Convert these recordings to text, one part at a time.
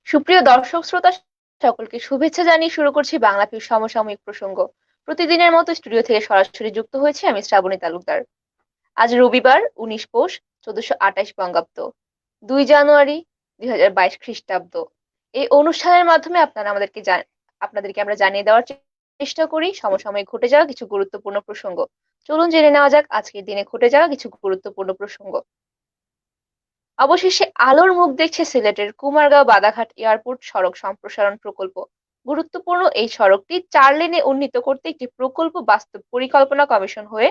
সুপ্রিয় দর্শক শ্রোতা সকলকে শুভেচ্ছা জানিয়ে শুরু করছি বাংলা পিউ সমসাময়িক প্রসঙ্গ। প্রতিদিনের মতো স্টুডিও থেকে সরাসরি যুক্ত হয়েছে আমি শ্রাবণী তালুকদার। আজ রবিবার 19 পৌষ 1428 বঙ্গাব্দ, 2 জানুয়ারি 2022 খ্রিস্টাব্দ। এই অনুষ্ঠানের মাধ্যমে আপনাদেরকে আমরা জানিয়ে দেওয়ার চেষ্টা করি সমসাময়িক ঘটে যাওয়া কিছু গুরুত্বপূর্ণ প্রসঙ্গ। চলুন জেনে নেওয়া যাক আজকের দিনে ঘটে যাওয়া কিছু গুরুত্বপূর্ণ প্রসঙ্গ। অবশেষে আলোর মুখ দেখছে সিলেটের কুমারগাঁও বাদাঘাট এয়ারপোর্ট সড়ক সম্প্রসারণ প্রকল্প। গুরুত্বপূর্ণ এই সড়কটি 4 লেনে উন্নীত করতে একটি প্রকল্প বাস্তব পরিকল্পনা কমিশন হয়ে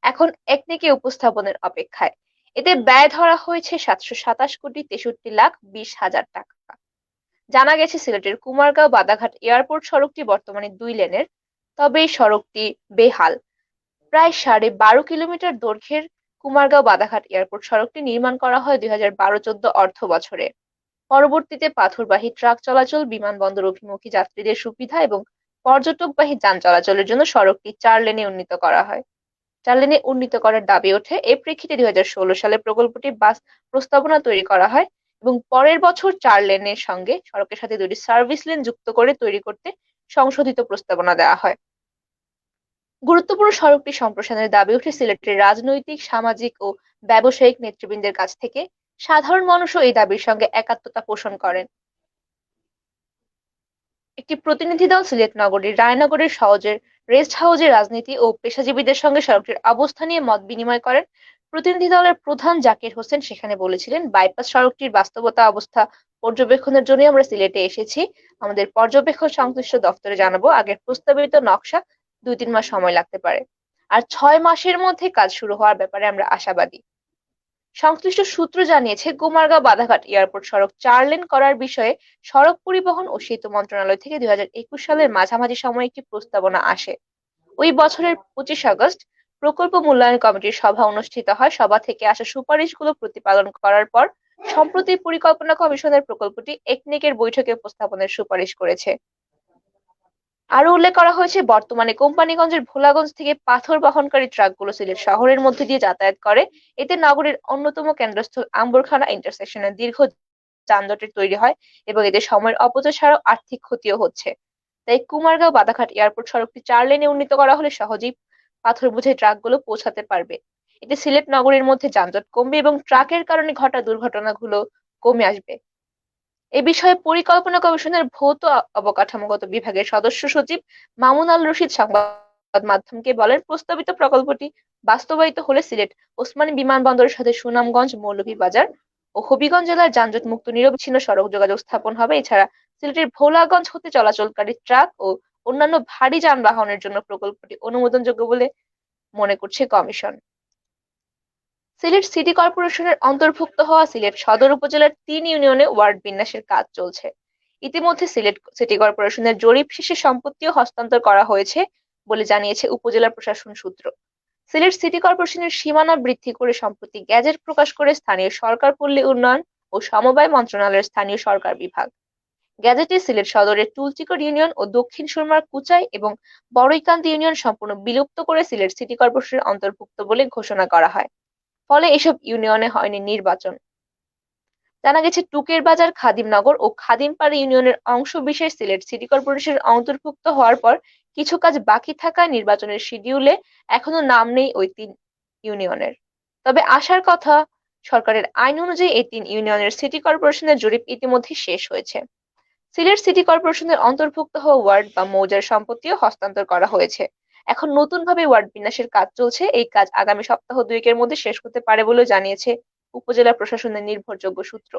এখন একনেকে উপস্থাপনের অপেক্ষায়। এতে ব্যয় ধরা হয়েছে 727,63,20,000 টাকা। জানা গেছে সিলেটের কুমারগাঁও বাদাঘাট এয়ারপোর্ট সড়কটি বর্তমানে 2 লেনের, তবে এই সড়কটি বেহাল। প্রায় 12.5 কিলোমিটার দৈর্ঘ্যের কুমারগাঁও বাদাঘাট এয়ারপোর্ট সড়কটি নির্মাণ করা হয় 2012-14 অর্থ বছরে। পরবর্তীতে পাথরবাহী ট্রাক চলাচল, বিমানবন্দর অভিমুখী যাত্রীদের সুবিধা এবং পর্যটকবাহী যান চলাচলের জন্য সড়কটি 4 লেনে উন্নীত করা হয়। 4 লেনে উন্নীত করার দাবি ওঠে। এর প্রেক্ষিতে 2016 সালে প্রকল্পটি প্রস্তাবনা তৈরি করা হয় এবং পরের বছর 4 লেনের সঙ্গে সড়কের সাথে 2টি সার্ভিস লেন যুক্ত করে তৈরি করতে সংশোধিত প্রস্তাবনা দেওয়া হয়। গুরুত্বপূর্ণ সড়কটি সম্প্রসারণের দাবি ওঠে সিলেটের রাজনৈতিক, সামাজিক ও ব্যবসায়িক নেতৃবৃন্দের কাছ থেকে। সাধারণ মানুষও এই দাবির সঙ্গে একাত্মতা পোষণ করেন। একটি প্রতিনিধি দল সিলেট নগরীর রায়নগরের সহজের রেস্ট হাউসে রাজনীতি ও পেশাজীবীদের সঙ্গে সড়কটির অবস্থা নিয়ে মত বিনিময় করেন। প্রতিনিধি দলের প্রধান জাকির হোসেন সেখানে বলেছিলেন, বাইপাস সড়কটির বাস্তবতা অবস্থা পর্যবেক্ষণের জন্য আমরা সিলেটে এসেছি। আমাদের পর্যবেক্ষণ সংশ্লিষ্ট দপ্তরে জানাবো। আগের প্রস্তাবিত নকশা 2-3 মাস সময় লাগতে পারে, আর 6 মাসের মধ্যে কাজ শুরু হওয়ার ব্যাপারে আমরা আশাবাদী। সংশ্লিষ্ট সূত্র জানিয়েছে, কুমারগাঁও বাধাঘাট এয়ারপোর্ট সড়ক 4 লেন করার বিষয়ে সড়ক পরিবহন ও সেতু মন্ত্রণালয় থেকে 2021 সালের মাঝামাঝি সময়ে একটি প্রস্তাবনা আসে। ওই বছরের 25 আগস্ট প্রকল্প মূল্যায়ন কমিটির সভা অনুষ্ঠিত হয়। সভা থেকে আসা সুপারিশগুলো প্রতিপালন করার পর সম্প্রতি পরিকল্পনা কমিশনের প্রকল্পটি একনেকের বৈঠকে উপস্থাপনের সুপারিশ করেছে। আরো উল্লেখ করা হয়েছে, বর্তমানে কোম্পানিগঞ্জের ভোলাগঞ্জ থেকে পাথর বহনকারী ট্রাকগুলো সিলেট শহরের মধ্যে দিয়ে যাতায়াত করে। এতে নগরীর অন্যতম কেন্দ্রস্থল আম্বরখানা ইন্টারসেকশনে দীর্ঘ যানজটের তৈরি হয় এবং এতে সময়ের অপচয় ছাড়াও আর্থিক ক্ষতিও হচ্ছে। তাই কুমারগাঁও বাদাঘাট এয়ারপোর্ট সড়কটি 4 লেনে উন্নীত করা হলে সহজেই পাথর বোঝাই ট্রাকগুলো পৌঁছাতে পারবে। এতে সিলেট নগরীর মধ্যে যানজট কমবে এবং ট্রাকের কারণে ঘটা দুর্ঘটনাগুলো কমে আসবে। এ বিষয়ে পরিকল্পনা কমিশনের ভৌত অবকাঠামোগত বিভাগের সদস্য সচিব মামুন আল রশিদ সংবাদ মাধ্যমকে বলেন, প্রস্তাবিত প্রকল্পটি বাস্তবায়িত হলে সিলেট ওসমানী বিমানবন্দরের সাথে সুনামগঞ্জ, মৌলভীবাজার ও হবিগঞ্জ জেলার যানজট মুক্ত নিরবিচ্ছিন্ন সড়ক যোগাযোগ স্থাপন হবে। এছাড়া সিলেটের ভোলাগঞ্জ হতে চলাচলকারী ট্রাক ও অন্যান্য ভারী যানবাহনের জন্য প্রকল্পটি অনুমোদনযোগ্য বলে মনে করছে কমিশন। সিলেট সিটি কর্পোরেশনের অন্তর্ভুক্ত হওয়া সিলেট সদর উপজেলার 3 ইউনিয়নে ওয়ার্ড বিন্যাসের কাজ চলছে। ইতিমধ্যে সিলেট সিটি কর্পোরেশনের জরিপ শেষে সম্পত্তিও হস্তান্তর করা হয়েছে বলে জানিয়েছে উপজেলা প্রশাসন সূত্র। সিলেট সিটি কর্পোরেশনের সীমানা বৃদ্ধি করে সম্প্রতি গেজেট প্রকাশ করে স্থানীয় সরকার পল্লী উন্নয়ন ও সমবায় মন্ত্রণালয়ের স্থানীয় সরকার বিভাগ। গেজেটে সিলেট সদরের টুলচিকর ইউনিয়ন ও দক্ষিণ সুরমার কুচাই এবং বড়ইকান্দি ইউনিয়ন সম্পূর্ণ বিলুপ্ত করে সিলেট সিটি কর্পোরেশনের অন্তর্ভুক্ত বলে ঘোষণা করা হয়। ফলে এসব ইউনিয়নে হয়নি নির্বাচন। জানা গেছে, টুকের বাজার, খাদিমনগর ও খাদিমপাড়া ইউনিয়নের অংশ বিশেষ সিলেট সিটি কর্পোরেশনের অন্তর্ভুক্ত হওয়ার পর কিছু কাজ বাকি থাকায় নির্বাচনের শিডিউলে এখনো নাম নেই ওই 3 ইউনিয়নের। তবে আসার কথা। সরকারের আইন অনুযায়ী এই 3 ইউনিয়নের সিটি কর্পোরেশনের জরিপ ইতিমধ্যে শেষ হয়েছে। সিলেট সিটি কর্পোরেশনের অন্তর্ভুক্ত হওয়া ওয়ার্ড বা মৌজার সম্পত্তিও হস্তান্তর করা হয়েছে। এখন নতুন ভাবে ওয়ার্ড বিন্যাসের কাজ চলছে। এই কাজ আগামী সপ্তাহ দুয়েকের মধ্যে শেষ হতে পারে বলেও জানিয়েছে উপজেলা প্রশাসনের নির্ভরযোগ্য সূত্র।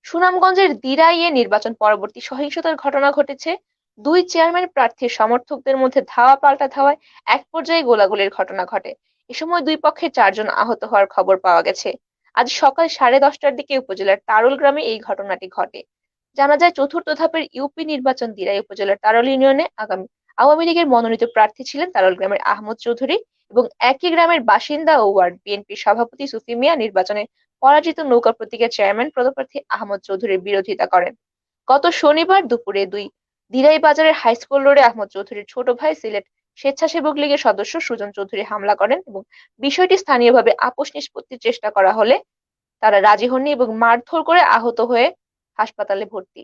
সুনামগঞ্জের দিরাইয়ে নির্বাচন পরবর্তী সহিংসতার ঘটনা ঘটেছে। 2 চেয়ারম্যান প্রার্থীর সমর্থকদের মধ্যে ধাওয়া পাল্টা ধাওয়ায় এক পর্যায়ে গোলাগুলির ঘটনা ঘটে। এ সময় দুই পক্ষের 4 জন আহত হওয়ার খবর পাওয়া গেছে। আজ সকাল 10:30টার দিকে উপজেলার তারুল গ্রামে এই ঘটনাটি ঘটে। জানা যায়, চতুর্থ ধাপের ইউপি নির্বাচন দিরাই উপজেলার তারল ইউনিয়নে আওয়ামী লীগের মনোনীত প্রার্থী ছিলেন তারল গ্রামের আহমদ চৌধুরী এবং একই গ্রামের বাসিন্দা ও ওয়ার্ড বিএনপির সভাপতি সুফি মিয়া নির্বাচনে পরাজিত নৌকা প্রতীকের চেয়ারম্যান পদপ্রার্থী আহমদ চৌধুরীর বিরোধিতা করেন। গত শনিবার দুপুরে দিরাই বাজারের হাইস্কুল রোডে আহমদ চৌধুরীর ছোট ভাই সিলেট স্বেচ্ছাসেবক লীগের সদস্য সুজন চৌধুরী হামলা করেন এবং বিষয়টি স্থানীয়ভাবে আপোষ নিষ্পত্তির চেষ্টা করা হলে তারা রাজি হননি এবং মারধর করে আহত হয়ে হাসপাতালে ভর্তি।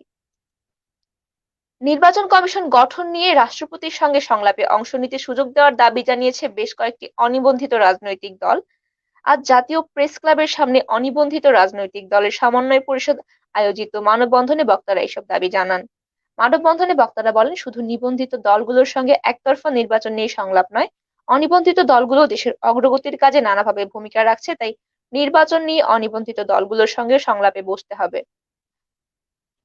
নির্বাচন কমিশন গঠন নিয়ে রাষ্ট্রপতির সঙ্গে সংলাপে অংশ নিতে সুযোগ দেওয়ার দাবি জানিয়েছে বেশ কয়েকটি অনিবন্ধিত রাজনৈতিক দল। আজ জাতীয় প্রেস ক্লাবের সামনে অনিবন্ধিত রাজনৈতিক দলের সমন্বয় পরিষদ আয়োজিত মানববন্ধনে বক্তারা এসব দাবি জানান। মানববন্ধনে বক্তারা বলেন, শুধু নিবন্ধিত দলগুলোর সঙ্গে একতরফা নির্বাচন নিয়ে সংলাপ নয়, অনিবন্ধিত দলগুলো দেশের অগ্রগতির কাজে নানাভাবে ভূমিকা রাখছে, তাই নির্বাচন নিয়ে অনিবন্ধিত দলগুলোর সঙ্গে সংলাপে বসতে হবে।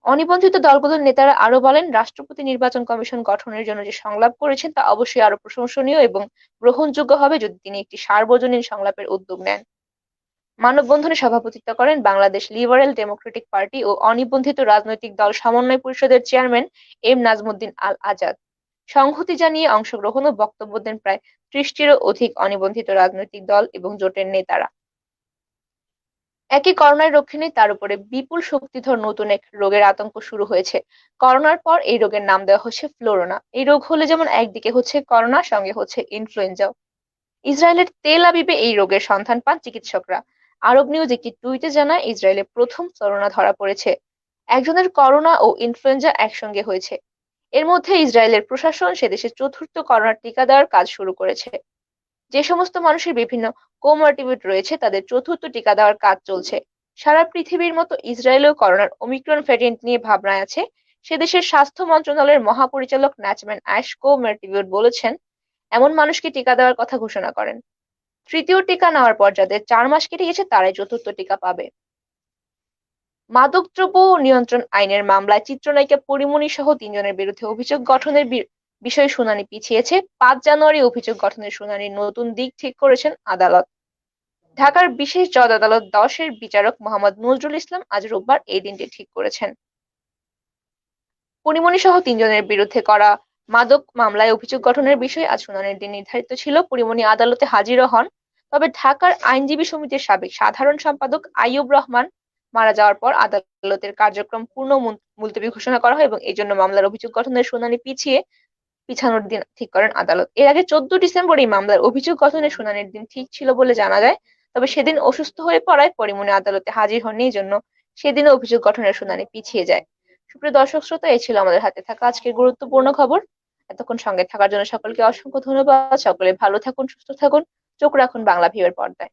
অনিবন্ধিত দলগুলোর নেতারা আরো বলেন, রাষ্ট্রপতি নির্বাচন কমিশন গঠনের জন্য যে সংলাপ করেছেন তা অবশ্যই আরো প্রশংসনীয় এবং গ্রহণযোগ্য হবে যদি তিনি একটি সার্বজনীন সংলাপের উদ্যোগ নেন। মানববন্ধনে সভাপতিত্ব করেন বাংলাদেশ লিবারেল ডেমোক্রেটিক পার্টি ও অনিবন্ধিত রাজনৈতিক দল সমন্বয় পরিষদের চেয়ারম্যান এম নাজমুদ্দিন আল আজাদ। সংহতি জানিয়ে অংশগ্রহণ ও বক্তব্য দেন প্রায় ৩০টিরও অধিক অনিবন্ধিত রাজনৈতিক দল এবং জোটের নেতারা। একই করোনার রক্ষী নেই, তার উপরে বিপুল শক্তিধর নতুন এক রোগের আতঙ্ক শুরু হয়েছে। করোনার পর এই রোগের নাম দেওয়া হচ্ছে ফ্লোরোনা। এই রোগ হলে যেমন একদিকে হচ্ছে করোনা, সঙ্গে হচ্ছে ইনফ্লুয়েঞ্জাও। ইসরায়েলের তেল আবিবে এই রোগের সন্ধান পান চিকিৎসকরা। আরব নিউজ একটি টুইটে জানায়, ইসরায়েলে প্রথম করোনা ধরা পড়েছে। একজনের করোনা ও ইনফ্লুয়েঞ্জা একসঙ্গে হয়েছে। এর মধ্যে ইসরায়েলের প্রশাসন সেদেশে চতুর্থ করোনার টিকা দেওয়ার কাজ শুরু করেছে। যে সমস্ত মানুষের বিভিন্ন কোমরটিভিটি রয়েছে তাদের চতুর্থ টিকা দেওয়ার কাজ চলছে। সারা পৃথিবীর মতো ইসরায়েলেও করোনার ওমিক্রন ভ্যারিয়েন্ট নিয়ে ভাবনায় আছে। সে দেশের স্বাস্থ্য মন্ত্রণালয়ের মহাপরিচালক ন্যাচম্যান অ্যাশ কোমরটিভিট বলেছেন, এমন মানুষকে টিকা দেওয়ার কথা ঘোষণা করেন। তৃতীয় টিকা নেওয়ার পর যাদের ৪ মাস কেটে গেছে তারাই চতুর্থ টিকা পাবে। মাদকদ্রব্য নিয়ন্ত্রণ আইনের মামলায় চিত্রনায়িকা পরীমনি সহ ৩ জনের বিরুদ্ধে অভিযোগ গঠনের বিষয়ে শুনানি পিছিয়েছে। ৫ জানুয়ারি অভিযোগ গঠনের শুনানির নতুন দিক ঠিক করেছেন আদালত। ঢাকার বিশেষ জজ আদালত ১০-এর বিচারক মোহাম্মদ নজরুল ইসলাম আজ রোববার এই দিনটি ঠিক করেছেন। পরীমনি সহ ৩ জনের বিরুদ্ধে করা মাদক মামলায় অভিযোগ গঠনের বিষয়ে আজ শুনানির দিন নির্ধারিত ছিল। পরীমনি আদালতে হাজিরও হন। তবে ঢাকার আইনজীবী সমিতির সাবেক সাধারণ সম্পাদক আইয়ুব রহমান মারা যাওয়ার পর আদালতের কার্যক্রম পূর্ণ মুলতবি ঘোষণা করা হয় এবং এজন্য মামলার অভিযোগ গঠনের শুনানি পিছানোর দিন ঠিক করেন আদালত। এর আগে ১৪ ডিসেম্বর এই মামলার অভিযোগ গঠনের শুনানির দিন ঠিক ছিল বলে জানা যায়। তবে সেদিন অসুস্থ হয়ে পড়ায় পরীমনি আদালতে হাজির হননি, এজন্য সেদিনও অভিযোগ গঠনের শুনানি পিছিয়ে যায়। সুপ্রিয় দর্শক শ্রোতা, এই ছিল আমাদের হাতে থাকা আজকের গুরুত্বপূর্ণ খবর। এতক্ষণ সঙ্গে থাকার জন্য সকলকে অসংখ্য ধন্যবাদ। সকলে ভালো থাকুন, সুস্থ থাকুন, চোখ রাখুন বাংলা ভিউয়ের পর্দায়।